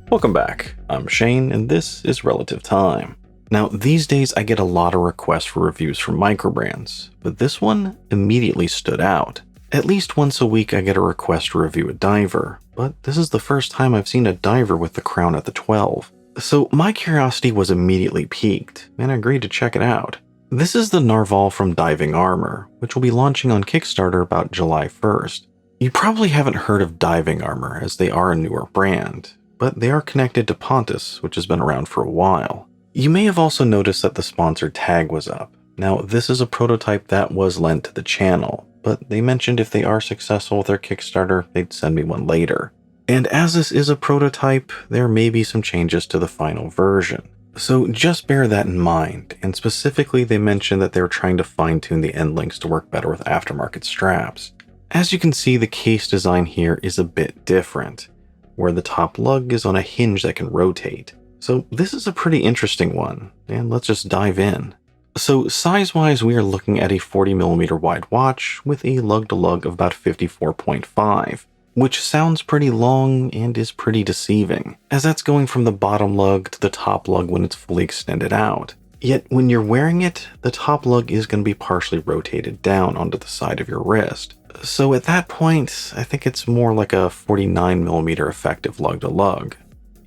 Welcome back. I'm Shane, and this is Relative Time. Now, these days I get a lot of requests for reviews from microbrands, but this one immediately stood out. At least once a week I get a request to review a diver, but this is the first time I've seen a diver with the crown at the 12. So my curiosity was immediately piqued, and I agreed to check it out. This is the Narval from Diving Armor, which will be launching on Kickstarter about July 1st. You probably haven't heard of Diving Armor, as they are a newer brand, but they are connected to Pontus, which has been around for a while. You may have also noticed that the sponsored tag was up. Now, this is a prototype that was lent to the channel, but they mentioned if they are successful with their Kickstarter, they'd send me one later. And as this is a prototype, there may be some changes to the final version. So just bear that in mind, and specifically they mentioned that they were trying to fine-tune the end links to work better with aftermarket straps. As you can see, the case design here is a bit different, where the top lug is on a hinge that can rotate. So this is a pretty interesting one, and let's just dive in. So size-wise, we are looking at a 40mm wide watch with a lug-to-lug of about 54.5, which sounds pretty long and is pretty deceiving, as that's going from the bottom lug to the top lug when it's fully extended out. Yet when you're wearing it, the top lug is going to be partially rotated down onto the side of your wrist. So at that point, I think it's more like a 49mm effective lug-to-lug.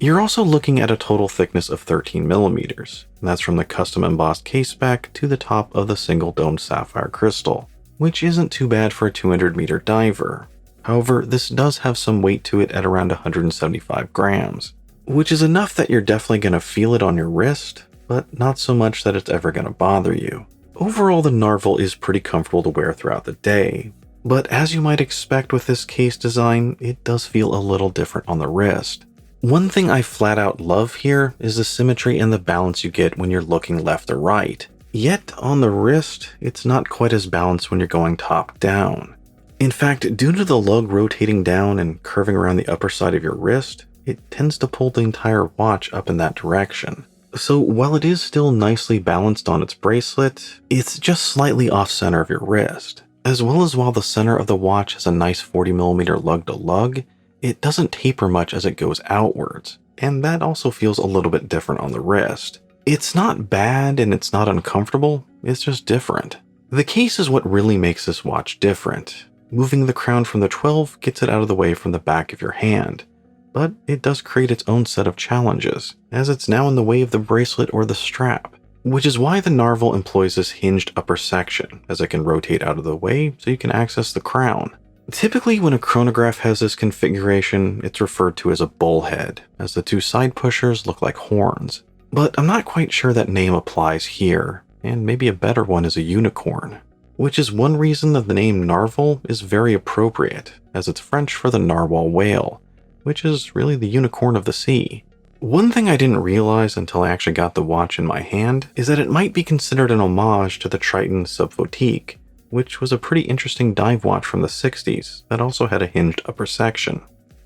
You're also looking at a total thickness of 13mm, and that's from the custom embossed case back to the top of the single domed sapphire crystal, which isn't too bad for a 200-meter diver. However, this does have some weight to it at around 175 grams, which is enough that you're definitely going to feel it on your wrist, but not so much that it's ever going to bother you. Overall, the Narval is pretty comfortable to wear throughout the day, but as you might expect with this case design, it does feel a little different on the wrist. One thing I flat out love here is the symmetry and the balance you get when you're looking left or right. Yet on the wrist, it's not quite as balanced when you're going top down. In fact, due to the lug rotating down and curving around the upper side of your wrist, it tends to pull the entire watch up in that direction. So while it is still nicely balanced on its bracelet, it's just slightly off center of your wrist. As well as while the center of the watch has a nice 40mm lug-to-lug, it doesn't taper much as it goes outwards, and that also feels a little bit different on the wrist. It's not bad and it's not uncomfortable, it's just different. The case is what really makes this watch different. Moving the crown from the 12 gets it out of the way from the back of your hand, but it does create its own set of challenges, as it's now in the way of the bracelet or the strap, which is why the Narval employs this hinged upper section, as it can rotate out of the way so you can access the crown. Typically, when a chronograph has this configuration, it's referred to as a bullhead, as the two side pushers look like horns. But I'm not quite sure that name applies here, and maybe a better one is a unicorn, which is one reason that the name Narval is very appropriate, as it's French for the narwhal whale, which is really the unicorn of the sea. One thing I didn't realize until I actually got the watch in my hand is that it might be considered an homage to the Triton Subphotique, which was a pretty interesting dive watch from the 60s that also had a hinged upper section.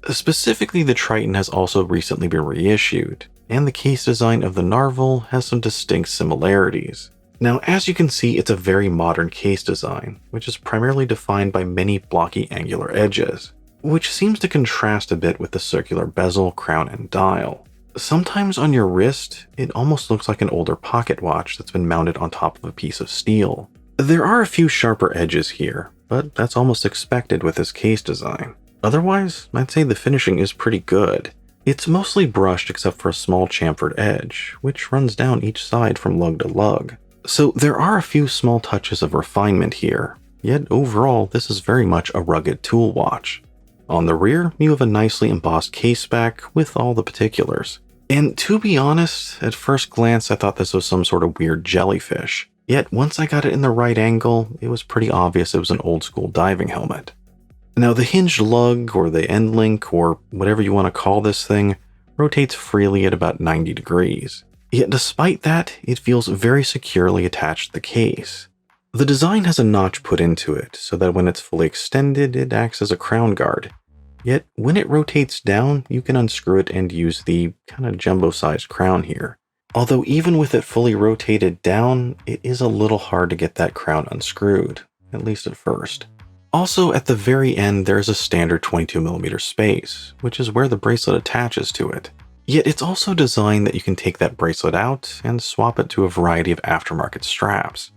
Specifically, the Triton has also recently been reissued, and the case design of the Narval has some distinct similarities. Now, as you can see, it's a very modern case design, which is primarily defined by many blocky angular edges, which seems to contrast a bit with the circular bezel, crown, and dial. Sometimes on your wrist, it almost looks like an older pocket watch that's been mounted on top of a piece of steel. There are a few sharper edges here, but that's almost expected with this case design. Otherwise, I'd say the finishing is pretty good. It's mostly brushed except for a small chamfered edge, which runs down each side from lug to lug. So there are a few small touches of refinement here, yet overall this is very much a rugged tool watch. On the rear, you have a nicely embossed case back with all the particulars. And to be honest, at first glance I thought this was some sort of weird jellyfish. Yet once I got it in the right angle, it was pretty obvious it was an old school diving helmet. Now the hinged lug, or the end link, or whatever you want to call this thing, rotates freely at about 90 degrees. Yet despite that, it feels very securely attached to the case. The design has a notch put into it, so that when it's fully extended, it acts as a crown guard. Yet when it rotates down, you can unscrew it and use the kind of jumbo-sized crown here. Although even with it fully rotated down, it is a little hard to get that crown unscrewed, at least at first. Also, at the very end, there is a standard 22mm space, which is where the bracelet attaches to it. Yet it's also designed that you can take that bracelet out and swap it to a variety of aftermarket straps.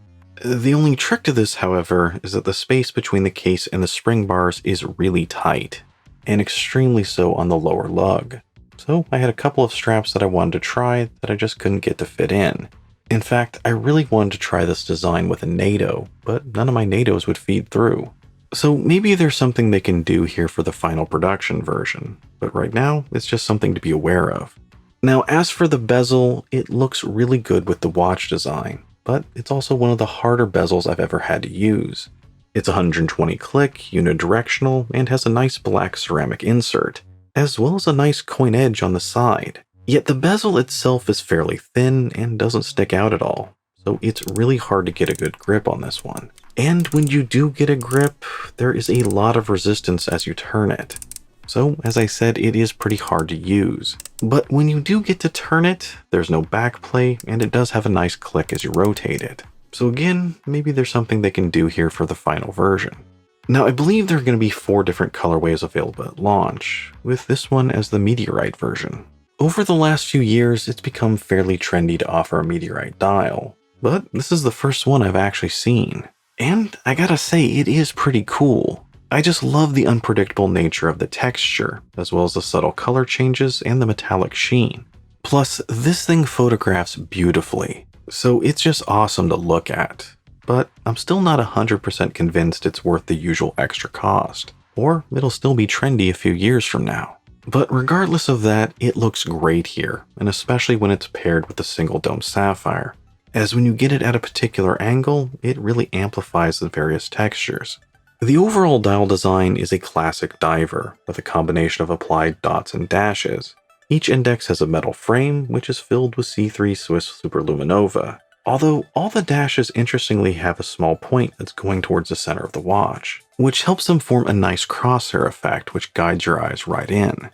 The only trick to this, however, is that the space between the case and the spring bars is really tight, and extremely so on the lower lug. So I had a couple of straps that I wanted to try that I just couldn't get to fit in. In fact, I really wanted to try this design with a NATO, but none of my NATOs would feed through. So maybe there's something they can do here for the final production version, but right now it's just something to be aware of. Now, as for the bezel, it looks really good with the watch design, but it's also one of the harder bezels I've ever had to use. It's 120 click, unidirectional, and has a nice black ceramic insert, as well as a nice coin edge on the side. Yet the bezel itself is fairly thin and doesn't stick out at all, so it's really hard to get a good grip on this one. And when you do get a grip, there is a lot of resistance as you turn it. So, as I said, it is pretty hard to use. But when you do get to turn it, there's no backplay, and it does have a nice click as you rotate it. So again, maybe there's something they can do here for the final version. Now, I believe there are going to be 4 different colorways available at launch, with this one as the Meteorite version. Over the last few years, it's become fairly trendy to offer a Meteorite dial, but this is the first one I've actually seen. And I gotta say, it is pretty cool. I just love the unpredictable nature of the texture, as well as the subtle color changes and the metallic sheen. Plus, this thing photographs beautifully, so it's just awesome to look at. But I'm still not 100% convinced it's worth the usual extra cost, or it'll still be trendy a few years from now. But regardless of that, it looks great here, and especially when it's paired with a single dome sapphire, as when you get it at a particular angle, it really amplifies the various textures. The overall dial design is a classic diver, with a combination of applied dots and dashes. Each index has a metal frame, which is filled with C3 Swiss Superluminova, although all the dashes interestingly have a small point that's going towards the center of the watch, which helps them form a nice crosshair effect which guides your eyes right in.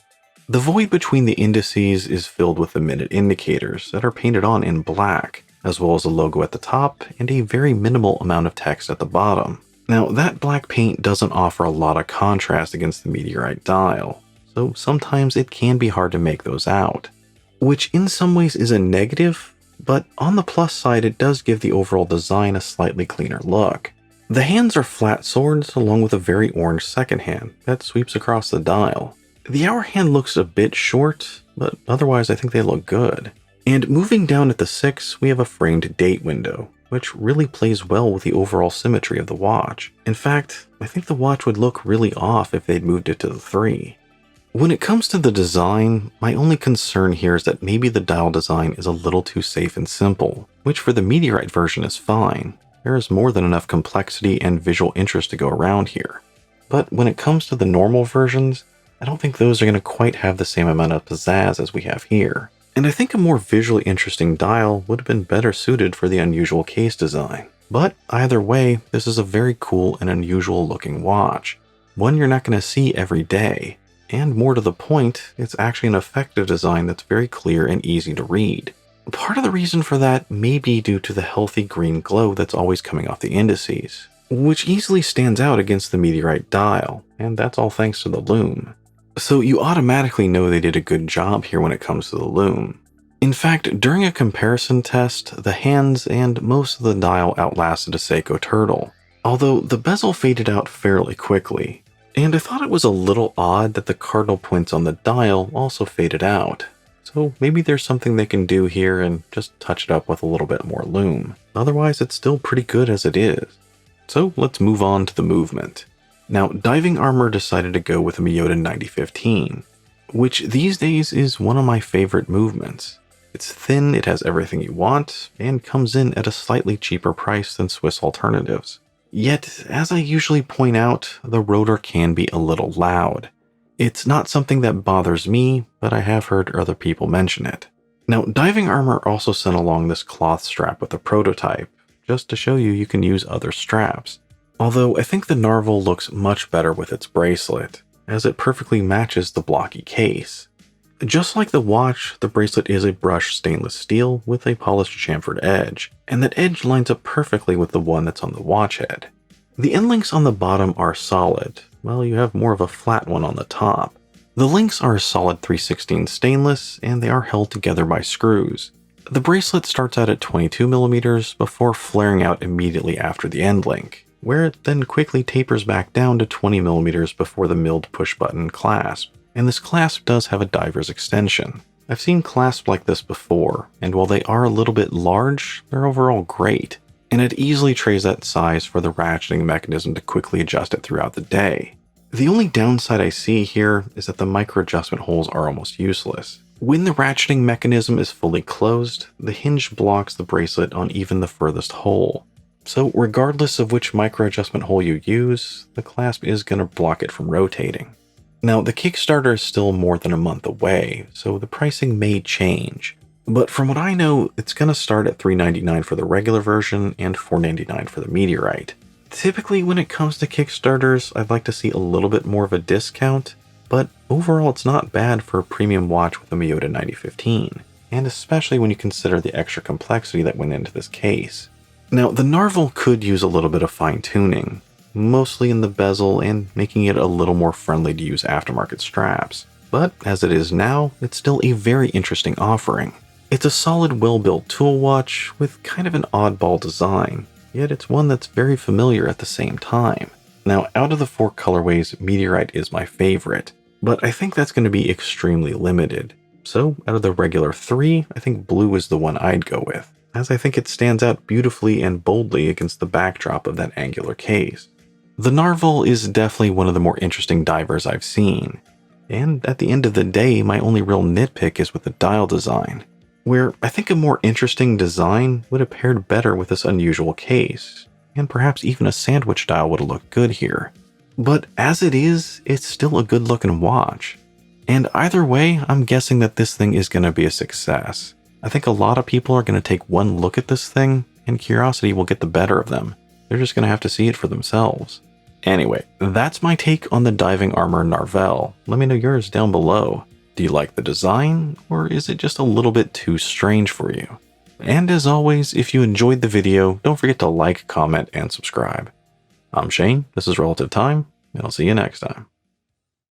The void between the indices is filled with the minute indicators that are painted on in black, as well as a logo at the top and a very minimal amount of text at the bottom. Now, that black paint doesn't offer a lot of contrast against the Meteorite dial, so sometimes it can be hard to make those out, which in some ways is a negative, but on the plus side it does give the overall design a slightly cleaner look. The hands are flat swords along with a very orange second hand that sweeps across the dial. The hour hand looks a bit short, but otherwise I think they look good. And moving down at the 6, we have a framed date window, which really plays well with the overall symmetry of the watch. In fact, I think the watch would look really off if they'd moved it to the 3. When it comes to the design, my only concern here is that maybe the dial design is a little too safe and simple, which for the Meteorite version is fine. There is more than enough complexity and visual interest to go around here. But when it comes to the normal versions, I don't think those are going to quite have the same amount of pizzazz as we have here. And I think a more visually interesting dial would have been better suited for the unusual case design. But either way, this is a very cool and unusual looking watch. One you're not going to see every day. And more to the point, it's actually an effective design that's very clear and easy to read. Part of the reason for that may be due to the healthy green glow that's always coming off the indices, which easily stands out against the Meteorite dial, and that's all thanks to the Lume. So you automatically know they did a good job here when it comes to the Lume. In fact, during a comparison test, the hands and most of the dial outlasted a Seiko Turtle, although the bezel faded out fairly quickly. And I thought it was a little odd that the cardinal points on the dial also faded out. So maybe there's something they can do here and just touch it up with a little bit more Lume. Otherwise, it's still pretty good as it is. So let's move on to the movement. Now, Diving Armor decided to go with a Miyota 9015, which these days is one of my favorite movements. It's thin, it has everything you want, and comes in at a slightly cheaper price than Swiss alternatives. Yet, as I usually point out, the rotor can be a little loud. It's not something that bothers me, but I have heard other people mention it. Now, Diving Armor also sent along this cloth strap with a prototype, just to show you can use other straps. Although I think the Narval looks much better with its bracelet, as it perfectly matches the blocky case. Just like the watch, the bracelet is a brushed stainless steel with a polished chamfered edge, and that edge lines up perfectly with the one that's on the watch head. The end links on the bottom are solid, while you have more of a flat one on the top. The links are solid 3/16 stainless, and they are held together by screws. The bracelet starts out at 22mm before flaring out immediately after the end link, where it then quickly tapers back down to 20mm before the milled push-button clasp. And this clasp does have a diver's extension. I've seen clasps like this before, and while they are a little bit large, they're overall great. And it easily trades that size for the ratcheting mechanism to quickly adjust it throughout the day. The only downside I see here is that the micro adjustment holes are almost useless. When the ratcheting mechanism is fully closed, the hinge blocks the bracelet on even the furthest hole. So regardless of which micro adjustment hole you use, the clasp is going to block it from rotating. Now, the Kickstarter is still more than a month away, so the pricing may change. But from what I know, it's going to start at $3.99 for the regular version and $4.99 for the Meteorite. Typically, when it comes to Kickstarters, I'd like to see a little bit more of a discount, but overall it's not bad for a premium watch with a Miyota 9015, and especially when you consider the extra complexity that went into this case. Now, the Narval could use a little bit of fine-tuning, mostly in the bezel and making it a little more friendly to use aftermarket straps, but as it is now, it's still a very interesting offering. It's a solid, well-built tool watch with kind of an oddball design, yet it's one that's very familiar at the same time. Now, out of the 4 colorways, Meteorite is my favorite, but I think that's going to be extremely limited. So, out of the regular 3, I think blue is the one I'd go with, as I think it stands out beautifully and boldly against the backdrop of that angular case. The Narval is definitely one of the more interesting divers I've seen, and at the end of the day, my only real nitpick is with the dial design, where I think a more interesting design would have paired better with this unusual case, and perhaps even a sandwich dial would have looked good here. But as it is, it's still a good looking watch. And either way, I'm guessing that this thing is going to be a success. I think a lot of people are going to take one look at this thing, and curiosity will get the better of them. They're just going to have to see it for themselves. Anyway, that's my take on the diving armor Narval. Let me know yours down below. Do you like the design, or is it just a little bit too strange for you? And as always, if you enjoyed the video, don't forget to like, comment, and subscribe. I'm Shane, this is Relative Time, and I'll see you next time.